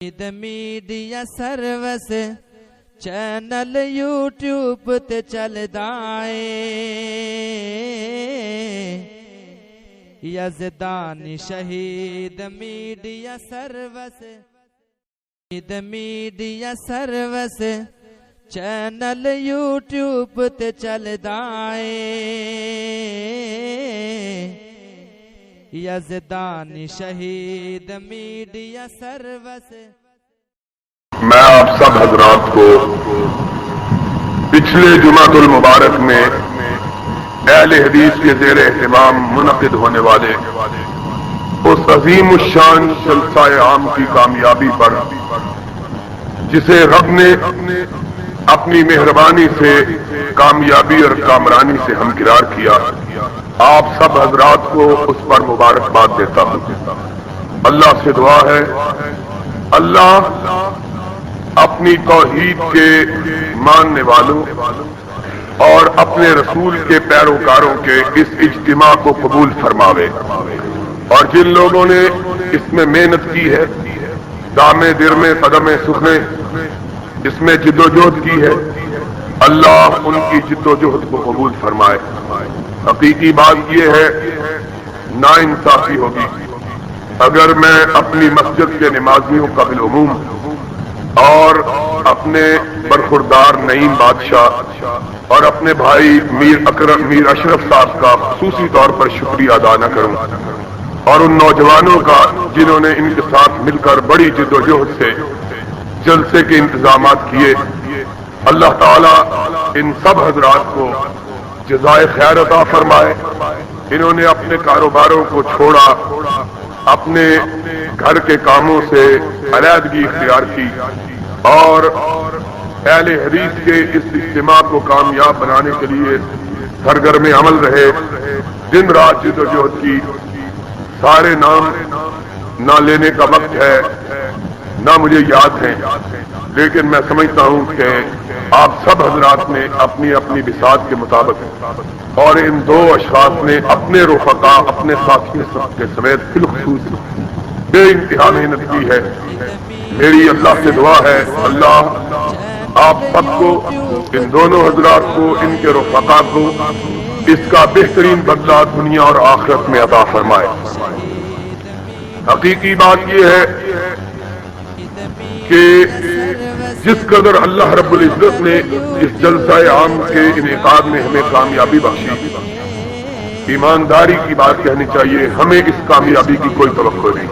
Media service channel YouTube تے چلدا اے یزدانی شہید میڈیا سروس چینل یوٹیوب تے چلدا اے یزدانی شہید میڈیا سروس۔ میں آپ سب حضرات کو پچھلے جمعۃ المبارک میں اہل حدیث کے زیر اہتمام منعقد ہونے والے اس عظیم الشان جلسہ عام کی کامیابی پر، جسے رب نے اپنی مہربانی سے کامیابی اور کامرانی سے ہمکنار کیا، آپ سب حضرات کو اس پر مبارکباد دیتا ہوں۔ اللہ سے دعا ہے اللہ اپنی توحید کے ماننے والوں اور اپنے رسول کے پیروکاروں کے اس اجتماع کو قبول فرماوے، اور جن لوگوں نے اس میں محنت کی ہے، دامے درمے قدمے سخنے اس میں جد و جہد کی ہے، اللہ ان کی جد و جہد کو قبول فرمائے۔ حقیقی بات یہ ہے، نا انصافی ہوگی اگر میں اپنی مسجد کے نمازیوں کا بالعموم اور اپنے برخوردار نعیم بادشاہ اور اپنے بھائی میر اشرف صاحب کا خصوصی طور پر شکریہ ادا نہ کروں، اور ان نوجوانوں کا جنہوں نے ان کے ساتھ مل کر بڑی جد و جہد سے جلسے کے انتظامات کیے۔ اللہ تعالیٰ ان سب حضرات کو جزائے خیر عطا فرمائے۔ انہوں نے اپنے کاروباروں کو چھوڑا، اپنے گھر کے کاموں سے علیحدگی اختیار کی، اور اہل حدیث کے اس اجتماع کو کامیاب بنانے کے لیے سرگرم عمل رہے، دن رات جد و جہد کی۔ سارے نام نہ لینے کا وقت ہے، نہ مجھے یاد ہیں، لیکن میں سمجھتا ہوں کہ آپ سب حضرات نے اپنی اپنی بساط کے مطابق اور ان دو اشخاص نے اپنے رفقا اپنے ساتھیوں کے سمیت بالخصوص بے انتہا محنت کی ہے۔ میری اللہ سے دعا ہے اللہ آپ سب کو، ان دونوں حضرات کو، ان کے رفقا کو اس کا بہترین بدلہ دنیا اور آخرت میں عطا فرمائے۔ حقیقی بات یہ ہے کہ جس قدر اللہ رب العزت نے اس جلسہ عام کے انعقاد میں ہمیں کامیابی بخشی، ایمانداری کی بات کہنی چاہیے، ہمیں اس کامیابی کی کوئی توقع نہیں،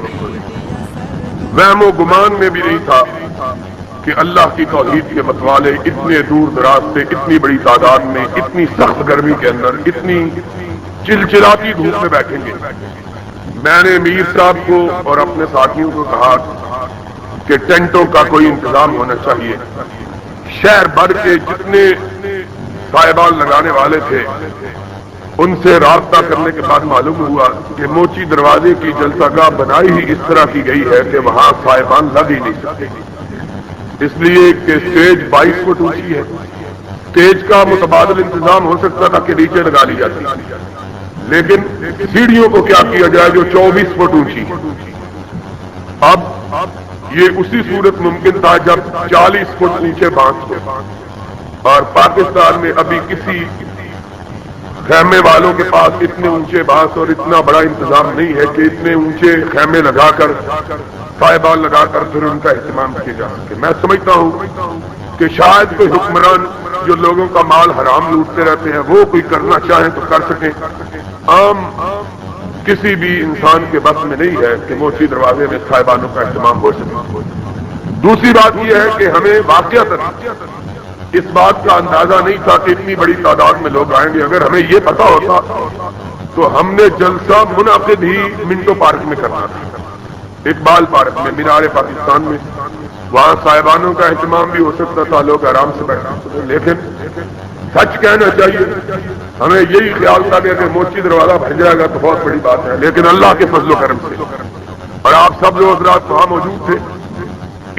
وہم و گمان میں بھی نہیں تھا کہ اللہ کی توحید کے متوالے اتنے دور دراز سے اتنی بڑی تعداد میں اتنی سخت گرمی کے اندر اتنی چلچلاتی دھوپ میں بیٹھیں گے۔ میں نے میر صاحب کو اور اپنے ساتھیوں کو کہا کہ ٹینٹوں کا کوئی انتظام ہونا چاہیے۔ شہر بھر کے جتنے صاحبان لگانے والے تھے ان سے رابطہ کرنے کے بعد معلوم ہوا کہ موچی دروازے کی جلسہ گاہ بنائی ہی اس طرح کی گئی ہے کہ وہاں صاحبان لگ ہی نہیں سکتے، اس لیے کہ اسٹیج 22 فٹ اونچی ہے۔ اسٹیج کا متبادل انتظام ہو سکتا تھا کہ نیچے لگا لی جاتی، لیکن سیڑھیوں کو کیا کیا جائے جو 24 فٹ اونچی۔ اب یہ اسی صورت ممکن تھا جب 40 فٹ اونچے بانس ہو، اور پاکستان میں ابھی کسی خیمے والوں کے پاس اتنے اونچے بانس اور اتنا بڑا انتظام نہیں ہے کہ اتنے اونچے خیمے لگا کر صاحبان لگا کر پھر ان کا اہتمام کیا جا سکے۔ میں سمجھتا ہوں کہ شاید کوئی حکمران جو لوگوں کا مال حرام لوٹتے رہتے ہیں وہ کوئی کرنا چاہیں تو کر سکیں، عام کسی بھی انسان کے بس میں نہیں ہے کہ موچی دروازے میں صاحبانوں کا اہتمام ہو سکے۔ دوسری بات یہ ہے کہ ہمیں واقعتاً اس بات کا اندازہ نہیں تھا کہ اتنی بڑی تعداد میں لوگ آئیں گے۔ اگر ہمیں یہ پتا ہوتا تو ہم نے جلسہ منعقد ہی منٹو پارک میں کرنا تھا، اقبال پارک میں، مینار پاکستان میں، وہاں صاحبانوں کا اہتمام بھی ہو سکتا تھا، لوگ آرام سے بیٹھ سکتے، لیکن سچ کہنا چاہیے ہمیں یہی خیال تھا کہ اگر موچی دروازہ بھر جائے گا تو بہت بڑی بات ہے، لیکن اللہ کے فضل و کرم سے اور آپ سب لوگ حضرات وہاں موجود تھے،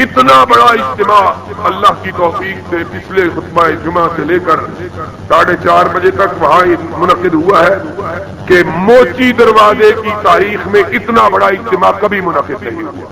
اتنا بڑا اجتماع اللہ کی توفیق سے پچھلے خطبہ جمعہ سے لے کر 4:30 بجے تک وہاں منعقد ہوا ہے کہ موچی دروازے کی تاریخ میں اتنا بڑا اجتماع کبھی منعقد نہیں ہوا۔